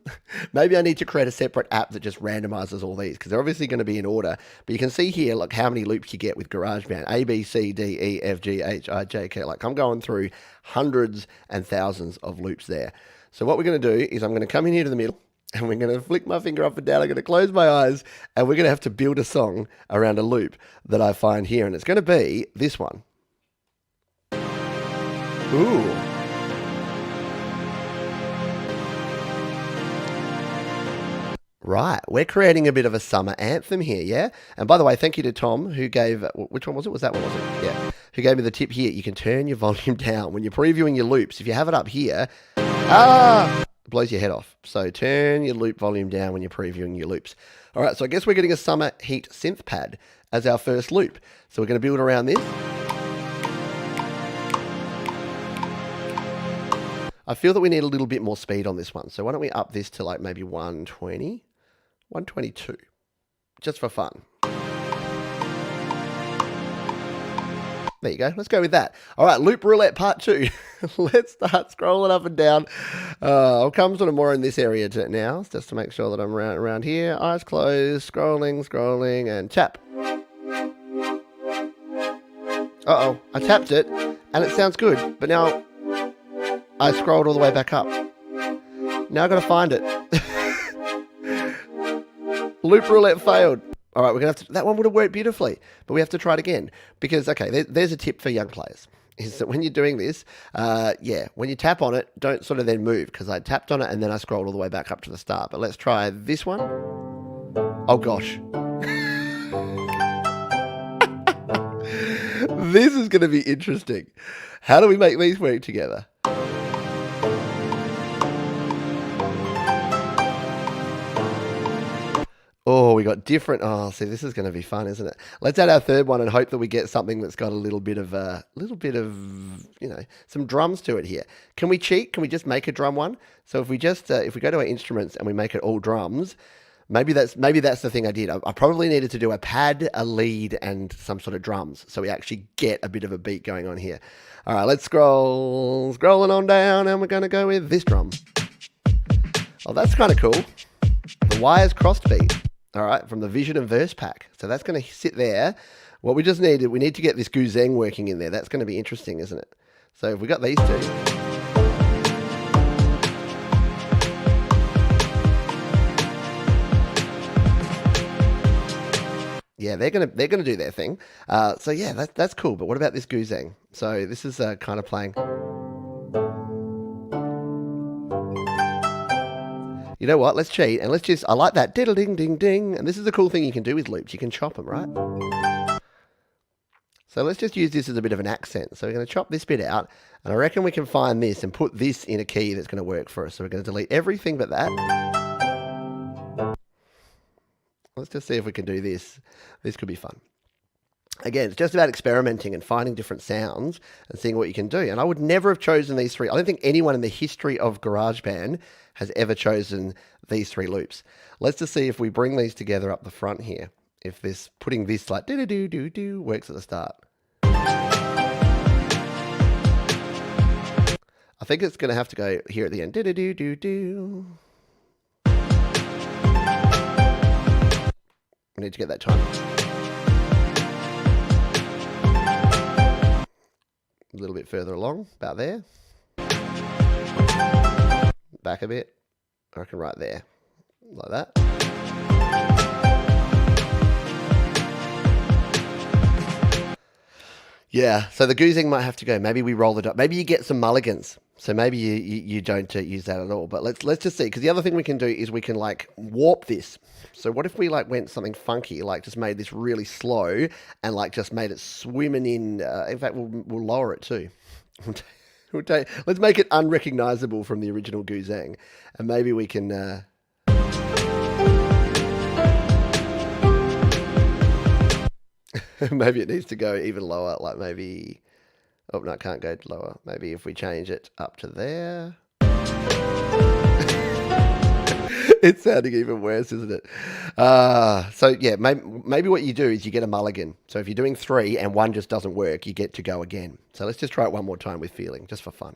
Maybe I need to create a separate app that just randomizes all these because they're obviously going to be in order. But you can see here, like how many loops you get with GarageBand. A, B, C, D, E, F, G, H, I, J, K. Like I'm going through hundreds and thousands of loops there. So what we're going to do is I'm going to come in here to the middle. And we're going to flick my finger up and down. I'm going to close my eyes. And we're going to have to build a song around a loop that I find here. And it's going to be this one. Ooh. Right, we're creating a bit of a summer anthem here, yeah? And by the way, thank you to Tom, who gave, which one was it? Was that one, was it? Yeah. Who gave me the tip here. You can turn your volume down when you're previewing your loops. If you have it up here, it blows your head off. So turn your loop volume down when you're previewing your loops. All right, so I guess we're getting a summer heat synth pad as our first loop. So we're going to build around this. I feel that we need a little bit more speed on this one. So why don't we up this to like maybe 120? 122, just for fun. There you go. Let's go with that. All right, loop roulette part 2. Let's start scrolling up and down. I'll come sort of more in this area now, just to make sure that I'm around here. Eyes closed, scrolling, and tap. Uh-oh, I tapped it, and it sounds good. But now I scrolled all the way back up. Now I've got to find it. Loop roulette failed. All right, we're gonna have to. That one would have worked beautifully, but we have to try it again because there's a tip for young players. Is that when you're doing this, when you tap on it, don't sort of then move because I tapped on it and then I scrolled all the way back up to the start. But let's try this one. Oh gosh, this is going to be interesting. How do we make these work together? Oh, we got different. Oh, see, this is going to be fun, isn't it? Let's add our third one and hope that we get something that's got a little bit of, some drums to it here. Can we cheat? Can we just make a drum one? So if we just, if we go to our instruments and we make it all drums, maybe that's the thing I did. I probably needed to do a pad, a lead, and some sort of drums, so we actually get a bit of a beat going on here. All right, let's scrolling on down, and we're going to go with this drum. Oh, that's kind of cool. The wires crossed beat. All right, from the Vision and Verse pack. So that's going to sit there. What we just needed, we need to get this Guzeng working in there. That's going to be interesting, isn't it? So if we got these two. Yeah, they're gonna do their thing. So yeah, that's cool. But what about this Guzeng? So this is kind of playing. You know what? Let's cheat and let's just. I like that diddle ding ding ding. And this is the cool thing you can do with loops. You can chop them, right? So let's just use this as a bit of an accent. So we're going to chop this bit out, and I reckon we can find this and put this in a key that's going to work for us. So we're going to delete everything but that. Let's just see if we can do this. This could be fun. Again, it's just about experimenting and finding different sounds and seeing what you can do. And I would never have chosen these three. I don't think anyone in the history of GarageBand has ever chosen these three loops. Let's just see if we bring these together up the front here. If this, putting this like do-do-do-do-do works at the start. I think it's going to have to go here at the end. Do-do-do-do-do. We need to get that time. A little bit further along, about there. Back a bit. I reckon right there. Like that. Yeah, so the Guzeng might have to go. Maybe we roll it up. Maybe you get some mulligans. So maybe you don't use that at all. But let's just see. Because the other thing we can do is we can like warp this. So what if we like went something funky, like just made this really slow and like just made it swimming in. In fact, we'll lower it too. Let's make it unrecognizable from the original Guzeng. And maybe we can... maybe it needs to go even lower, like maybe... Oh, no, it can't go lower. Maybe if we change it up to there. It's sounding even worse, isn't it? So yeah, maybe what you do is you get a mulligan. So if you're doing 3 and 1 just doesn't work, you get to go again. So let's just try it one more time with feeling, just for fun.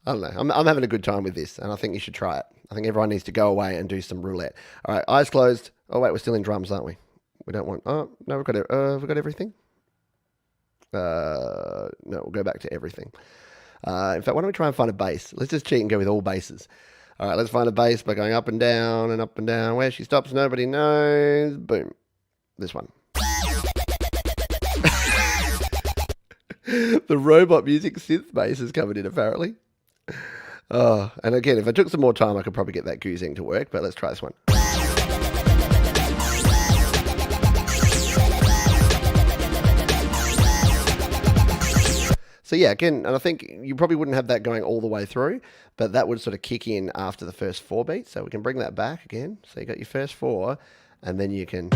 I don't know. I'm having a good time with this, and I think you should try it. I think everyone needs to go away and do some roulette. All right, eyes closed. Oh wait, we're still in drums, aren't we? We don't want. Oh no, we've got everything. No, we'll go back to everything. In fact, why don't we try and find a bass? Let's just cheat and go with all basses. All right, let's find a bass by going up and down and up and down. Where she stops, nobody knows. Boom. This one. The robot music synth bass is coming in, apparently. Oh, and again, if I took some more time, I could probably get that goozing to work, but let's try this one. So yeah, again, and I think you probably wouldn't have that going all the way through, but that would sort of kick in after the first 4 beats. So we can bring that back again. So you got your first 4, and then you can...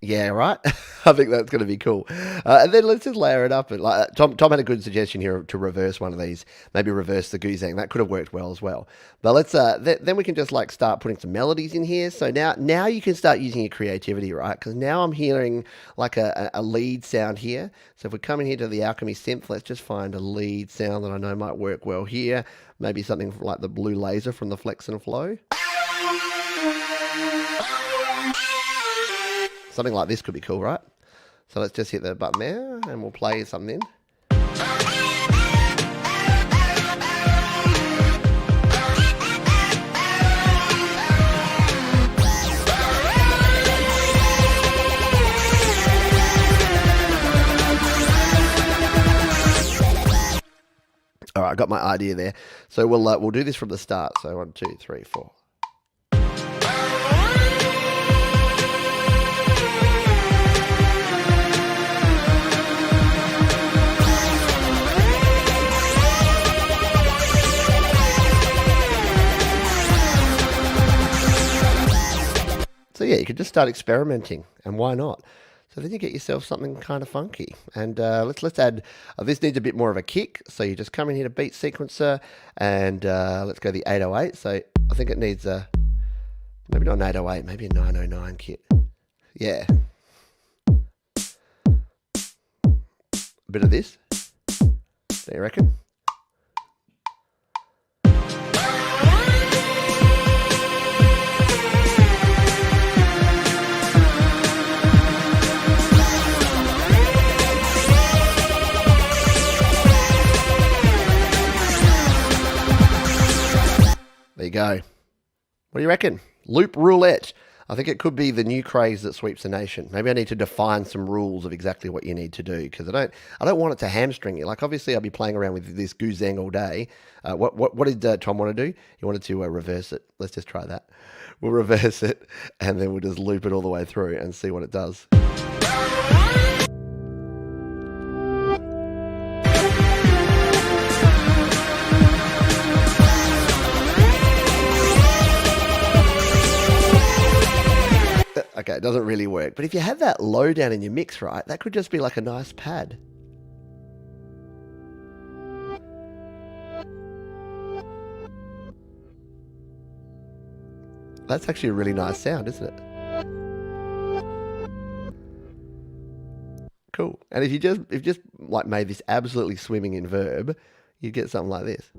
Yeah, right. I think that's going to be cool. And then let's just layer it up. And like Tom had a good suggestion here to reverse one of these. Maybe reverse the goozang. That could have worked well as well. But let's then we can just like start putting some melodies in here. So now you can start using your creativity, right? Because now I'm hearing like a lead sound here. So if we come in here to the Alchemy synth, let's just find a lead sound that I know might work well here. Maybe something like the blue laser from the Flex and Flow. Something like this could be cool, right? So let's just hit the button there and we'll play something in. All right, I got my idea there. So we'll do this from the start. So 1, 2, 3, 4. So yeah, you could just start experimenting, and why not? So then you get yourself something kind of funky. And let's add, this needs a bit more of a kick. So you just come in here to Beat Sequencer, and let's go the 808. So I think it needs maybe not an 808, maybe a 909 kit. Yeah. A bit of this. Do you reckon? There you go. What do you reckon? Loop roulette. I think it could be the new craze that sweeps the nation. Maybe I need to define some rules of exactly what you need to do, because I don't want it to hamstring you. Like obviously I'll be playing around with this goozang all day. What did Tom want to do? He wanted to reverse it. Let's just try that. We'll reverse it and then we'll just loop it all the way through and see what it does. Okay, it doesn't really work. But if you had that low down in your mix, right, that could just be like a nice pad. That's actually a really nice sound, isn't it? Cool. And if you just like made this absolutely swimming in verb, you'd get something like this.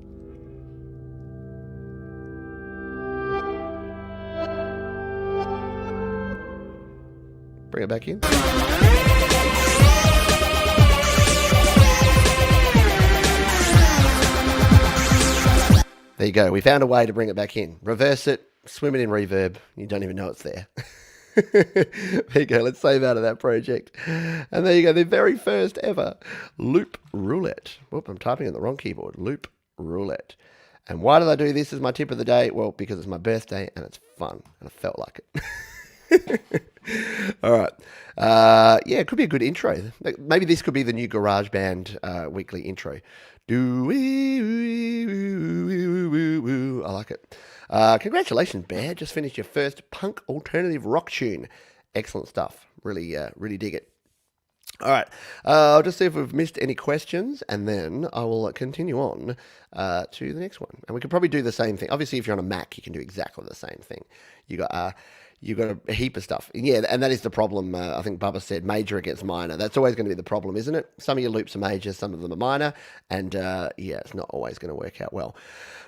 Bring it back in. There you go. We found a way to bring it back in. Reverse it, swim it in reverb. You don't even know it's there. There you go. Let's save out of that project. And there you go. The very first ever loop roulette. Whoop, I'm typing on the wrong keyboard. Loop roulette. And why did I do this as my tip of the day? Well, because it's my birthday and it's fun and I felt like it. All right. Yeah, it could be a good intro. Maybe this could be the new GarageBand Weekly intro. I like it. Congratulations, Bear. Just finished your first punk alternative rock tune. Excellent stuff. Really, really dig it. All right. I'll just see if we've missed any questions, and then I will continue on to the next one. And we could probably do the same thing. Obviously, if you're on a Mac, you can do exactly the same thing. You got a heap of stuff. Yeah, and that is the problem. I think Bubba said major against minor. That's always going to be the problem, isn't it? Some of your loops are major, some of them are minor, and it's not always going to work out well.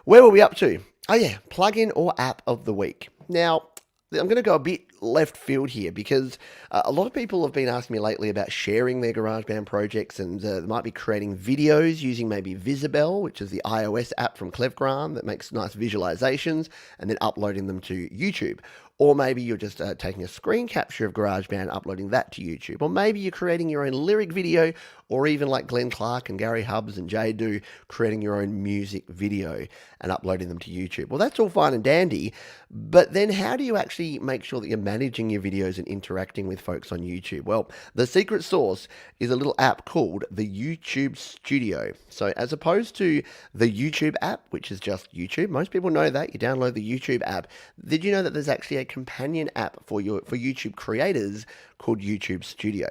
Where were we up to? Oh yeah, plugin or app of the week. Now, I'm going to go a bit left field here because a lot of people have been asking me lately about sharing their GarageBand projects, and they might be creating videos using maybe Visibel, which is the iOS app from Clevgram that makes nice visualizations, and then uploading them to YouTube. Or maybe you're just taking a screen capture of GarageBand, uploading that to YouTube. Or maybe you're creating your own lyric video, or even like Glenn Clark and Gary Hubbs and Jay do, creating your own music video and uploading them to YouTube. Well, that's all fine and dandy, but then how do you actually make sure that you're managing your videos and interacting with folks on YouTube? Well, the secret sauce is a little app called the YouTube Studio. So as opposed to the YouTube app, which is just YouTube, most people know that. You download the YouTube app. Did you know that there's actually a companion app for YouTube creators called YouTube Studio?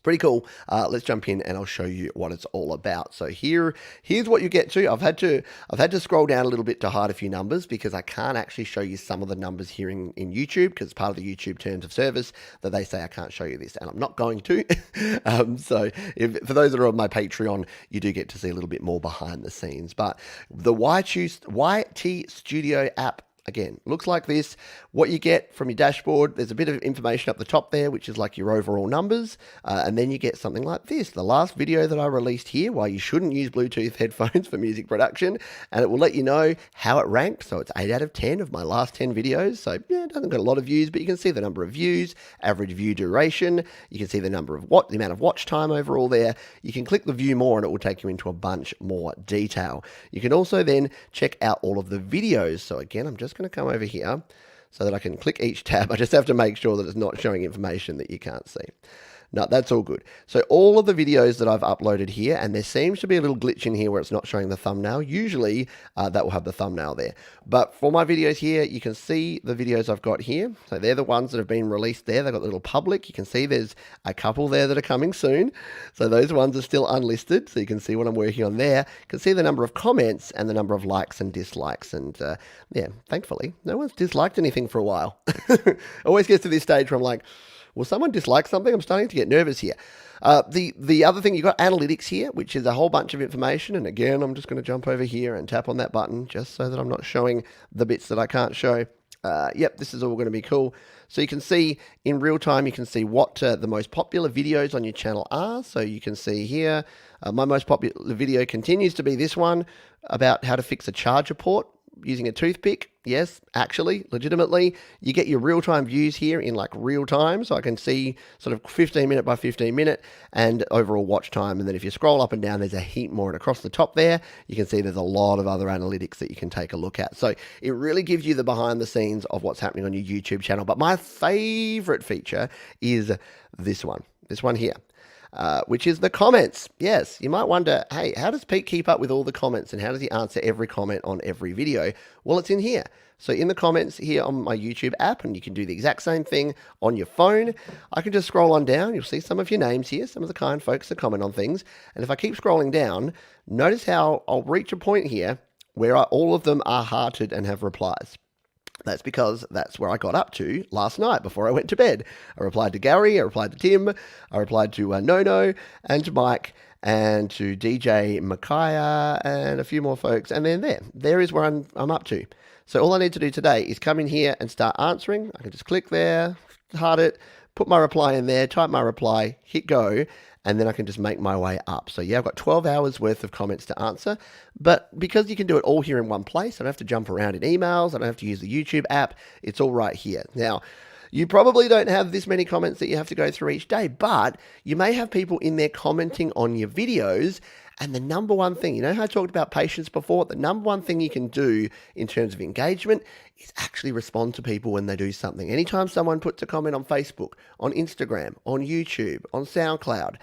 Pretty cool. Let's jump in and I'll show you what it's all about. So here's what you get to. I've had to scroll down a little bit to hide a few numbers because I can't actually show you some of the numbers here in YouTube because part of the YouTube terms of service that they say I can't show you this, and I'm not going to. So for those that are on my Patreon, you do get to see a little bit more behind the scenes. But the YT Studio app, again, looks like this. What you get from your dashboard, there's a bit of information up the top there, which is like your overall numbers. And then you get something like this. The last video that I released here, why you shouldn't use Bluetooth headphones for music production. And it will let you know how it ranked. So it's 8 out of 10 of my last 10 videos. So yeah, it doesn't got a lot of views, but you can see the number of views, average view duration. You can see the amount of watch time overall there. You can click the view more and it will take you into a bunch more detail. You can also then check out all of the videos. So again, I'm just going to come over here so that I can click each tab. I just have to make sure that it's not showing information that you can't see. No, that's all good. So all of the videos that I've uploaded here, and there seems to be a little glitch in here where it's not showing the thumbnail. Usually that will have the thumbnail there. But for my videos here, you can see the videos I've got here. So they're the ones that have been released there. They've got the little public. You can see there's a couple there that are coming soon. So those ones are still unlisted. So you can see what I'm working on there. You can see the number of comments and the number of likes and dislikes. And yeah, thankfully, no one's disliked anything for a while. Always gets to this stage where I'm like, will someone dislike something? I'm starting to get nervous here. The other thing, you've got analytics here, which is a whole bunch of information. And again, I'm just going to jump over here and tap on that button just so that I'm not showing the bits that I can't show. Yep, this is all going to be cool. So you can see in real time, you can see what the most popular videos on your channel are. So you can see here, my most popular video continues to be this one about how to fix a charger port using a toothpick. Yes, actually, legitimately, you get your real-time views here in like real time. So I can see sort of 15 minute by 15 minute and overall watch time. And then if you scroll up and down, there's a heap more. And across the top there, you can see there's a lot of other analytics that you can take a look at. So it really gives you the behind the scenes of what's happening on your YouTube channel. But my favorite feature is this one here. Which is the comments. Yes, you might wonder, hey, how does Pete keep up with all the comments and how does he answer every comment on every video? Well, it's in here. So in the comments here on my YouTube app, and you can do the exact same thing on your phone. I can just scroll on down. You'll see some of your names here, some of the kind folks that comment on things. And if I keep scrolling down, notice how I'll reach a point here where all of them are hearted and have replies. That's because that's where I got up to last night before I went to bed. I replied to Gary, I replied to Tim, I replied to Nono and to Mike and to DJ Micaiah and a few more folks. And then there is where I'm up to. So all I need to do today is come in here and start answering. I can just click there, heart it, put my reply in there, type my reply, hit go, and then I can just make my way up. So yeah, I've got 12 hours worth of comments to answer, but because you can do it all here in one place, I don't have to jump around in emails, I don't have to use the YouTube app, it's all right here. Now, you probably don't have this many comments that you have to go through each day, but you may have people in there commenting on your videos. And the number one thing, you know how I talked about patience before? The number one thing you can do in terms of engagement is actually respond to people when they do something. Anytime someone puts a comment on Facebook, on Instagram, on YouTube, on SoundCloud,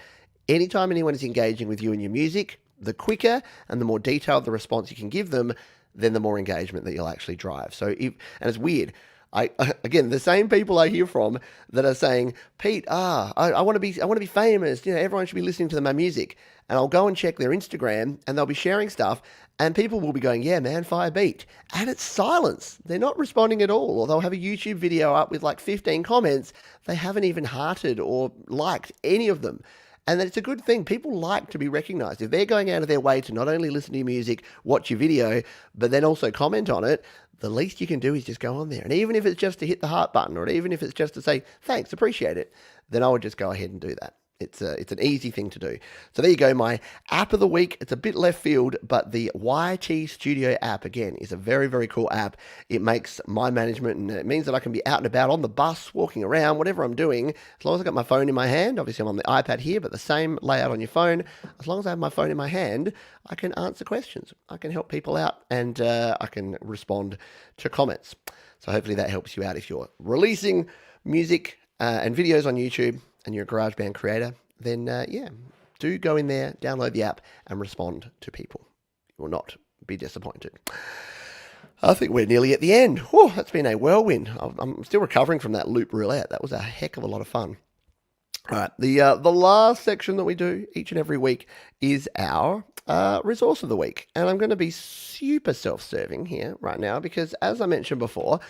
anytime anyone is engaging with you and your music, the quicker and the more detailed the response you can give them, then the more engagement that you'll actually drive. So and it's weird. Again, the same people I hear from that are saying, Pete, I want to be famous. Everyone should be listening to my music. And I'll go and check their Instagram, and they'll be sharing stuff, and people will be going, yeah, man, fire beat. And it's silence. They're not responding at all. Or they'll have a YouTube video up with like 15 comments. They haven't even hearted or liked any of them. And it's a good thing. People like to be recognized. If they're going out of their way to not only listen to your music, watch your video, but then also comment on it, the least you can do is just go on there. And even if it's just to hit the heart button, or even if it's just to say, thanks, appreciate it, then I would just go ahead and do that. It's an easy thing to do. So there you go, my app of the week. It's a bit left field, but the YT Studio app, again, is a very, very cool app. It makes my management, and it means that I can be out and about on the bus, walking around, whatever I'm doing, as long as I've got my phone in my hand. Obviously, I'm on the iPad here, but the same layout on your phone. As long as I have my phone in my hand, I can answer questions. I can help people out, and I can respond to comments. So hopefully that helps you out if you're releasing music and videos on YouTube, and you're a GarageBand creator, then do go in there, download the app, and respond to people. You will not be disappointed. I think we're nearly at the end. Whew, that's been a whirlwind. I'm still recovering from that loop roulette. That was a heck of a lot of fun. All right, the last section that we do each and every week is our resource of the week. And I'm going to be super self-serving here right now because, as I mentioned before,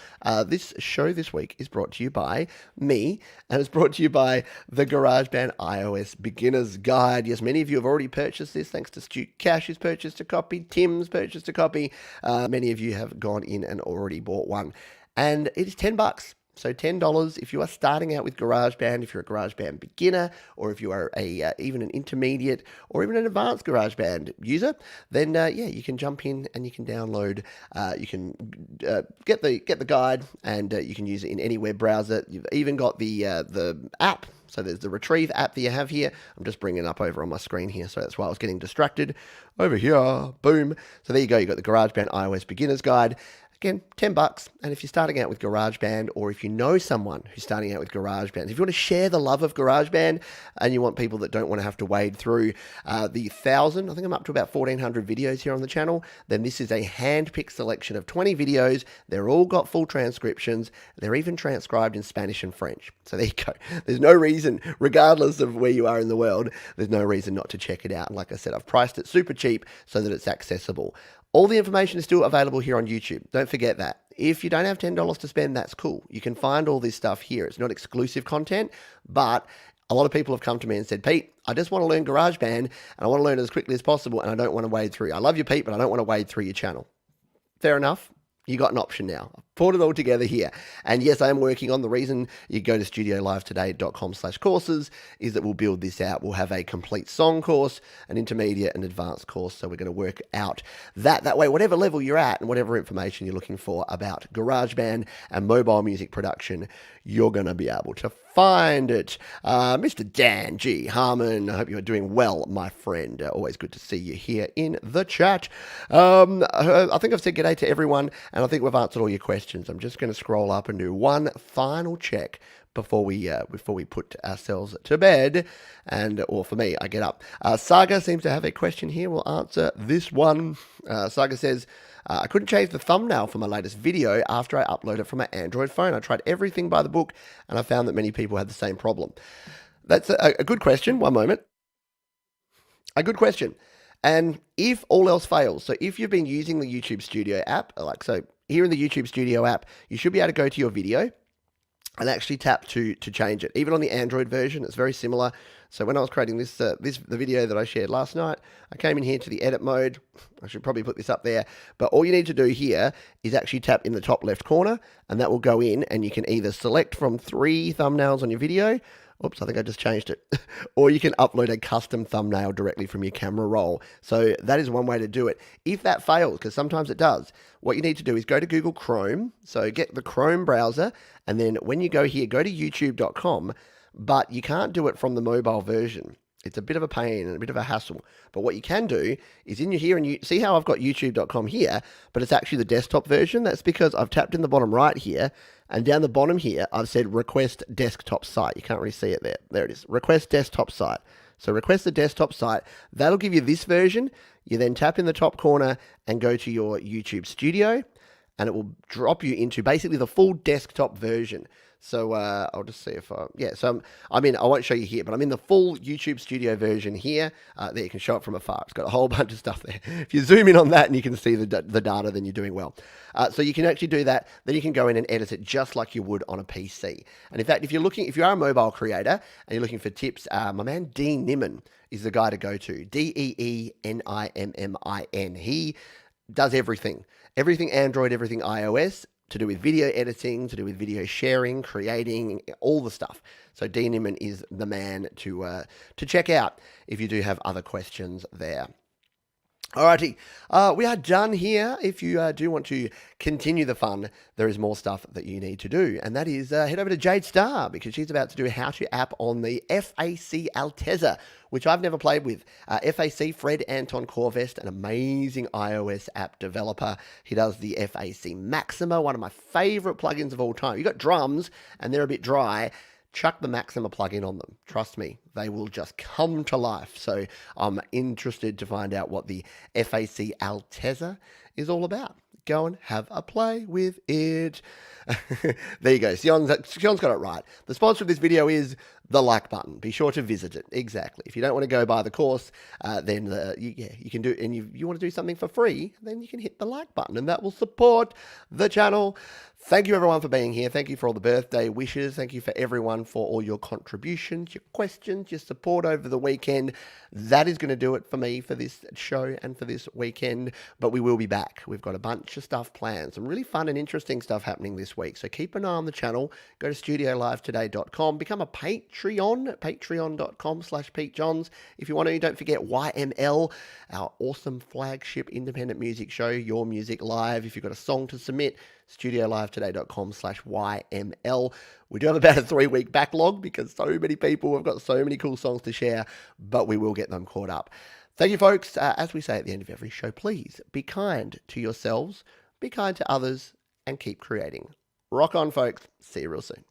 this show this week is brought to you by me, and it's brought to you by the GarageBand iOS Beginner's Guide. Yes, many of you have already purchased this, thanks to Stu Cash who's purchased a copy, Tim's purchased a copy. Many of you have gone in and already bought one. And it is $10. So $10 if you are starting out with GarageBand, if you're a GarageBand beginner, or if you are even an intermediate or even an advanced GarageBand user, then you can jump in and you can download. You can get the guide, and you can use it in any web browser. You've even got the app. So there's the Retrieve app that you have here. I'm just bringing it up over on my screen here, so that's why I was getting distracted. Over here, boom. So there you go. You've got the GarageBand iOS Beginner's Guide. Again, $10. And if you're starting out with GarageBand, or if you know someone who's starting out with GarageBand, if you want to share the love of GarageBand and you want people that don't want to have to wade through the 1,000, I think I'm up to about 1,400 videos here on the channel, then this is a hand-picked selection of 20 videos. They're all got full transcriptions. They're even transcribed in Spanish and French. So there you go. There's no reason, regardless of where you are in the world, there's no reason not to check it out. And like I said, I've priced it super cheap so that it's accessible. All the information is still available here on YouTube. Don't forget that. If you don't have $10 to spend, that's cool. You can find all this stuff here. It's not exclusive content, but a lot of people have come to me and said, Pete, I just want to learn GarageBand, and I want to learn it as quickly as possible, and I don't want to wade through. I love you, Pete, but I don't want to wade through your channel. Fair enough. You got an option now. I've put it all together here. And yes, I am working on the reason you go to studiolivetoday.com/courses is that we'll build this out. We'll have a complete song course, an intermediate and advanced course. So we're going to work out that way, whatever level you're at and whatever information you're looking for about GarageBand and mobile music production, you're going to be able to find it. Mr. Dan G. Harmon, I hope you are doing well, my friend. Always good to see you here in the chat. I think I've said g'day to everyone, and I think we've answered all your questions. I'm just going to scroll up and do one final check before we put ourselves to bed, or for me, I get up. Saga seems to have a question here. We'll answer this one. Saga says, I couldn't change the thumbnail for my latest video after I uploaded it from my Android phone. I tried everything by the book, and I found that many people had the same problem. That's a good question. One moment. A good question. And if all else fails, so if you've been using the YouTube Studio app, like so here in the YouTube Studio app, you should be able to go to your video and actually tap to change it. Even on the Android version, it's very similar. So when I was creating the video that I shared last night, I came in here to the edit mode. I should probably put this up there. But all you need to do here is actually tap in the top left corner, and that will go in, and you can either select from 3 thumbnails on your video. Oops, I think I just changed it. Or you can upload a custom thumbnail directly from your camera roll. So that is one way to do it. If that fails, because sometimes it does, what you need to do is go to Google Chrome. So get the Chrome browser, and then when you go here, go to youtube.com, but you can't do it from the mobile version. It's a bit of a pain and a bit of a hassle. But what you can do is in here, and you see how I've got youtube.com here, but it's actually the desktop version. That's because I've tapped in the bottom right here, and down the bottom here, I've said request desktop site. You can't really see it there. There it is. Request desktop site. So request the desktop site. That'll give you this version. You then tap in the top corner and go to your YouTube studio, and it will drop you into basically the full desktop version. So I'll just see if I won't show you here, but I'm in the full YouTube Studio version here. There, you can show it from afar. It's got a whole bunch of stuff there. If you zoom in on that and you can see the data, then you're doing well. So you can actually do that. Then you can go in and edit it just like you would on a PC. And in fact, if you are a mobile creator and you're looking for tips, my man Dean Nimmin is the guy to go to. DEENIMMIN. He does everything Android, everything iOS, to do with video editing, to do with video sharing, creating, all the stuff. So Dean Nimmin is the man to check out if you do have other questions there. Alrighty, we are done here. If you do want to continue the fun, there is more stuff that you need to do, and that is head over to Jade Star, because she's about to do a how-to app on the FAC Altezza, which I've never played with. FAC, Fred Anton Corvest, an amazing iOS app developer. He does the FAC Maxima, one of my favorite plugins of all time. You got drums, and they're a bit dry. Chuck the Maxima plugin on them. Trust me, they will just come to life. So I'm interested to find out what the FAC Altezza is all about. Go and have a play with it. There you go. Sion's got it right. The sponsor of this video is the like button. Be sure to visit it. Exactly. If you don't want to go buy the course, then you can do, and you want to do something for free, then you can hit the like button, and that will support the channel. Thank you everyone for being here. Thank you for all the birthday wishes. Thank you for everyone for all your contributions, your questions, your support over the weekend. That is going to do it for me for this show and for this weekend, but we will be back. We've got a bunch of stuff planned, some really fun and interesting stuff happening this week. So keep an eye on the channel. Go to studiolivetoday.com, become a Patreon, patreon.com/PeteJohns. If you want to, don't forget YML, our awesome flagship independent music show, Your Music Live. If you've got a song to submit, studiolivetoday.com/YML. We do have about a 3-week backlog because so many people have got so many cool songs to share, but we will get them caught up. Thank you, folks. As we say at the end of every show, please be kind to yourselves, be kind to others, and keep creating. Rock on, folks. See you real soon.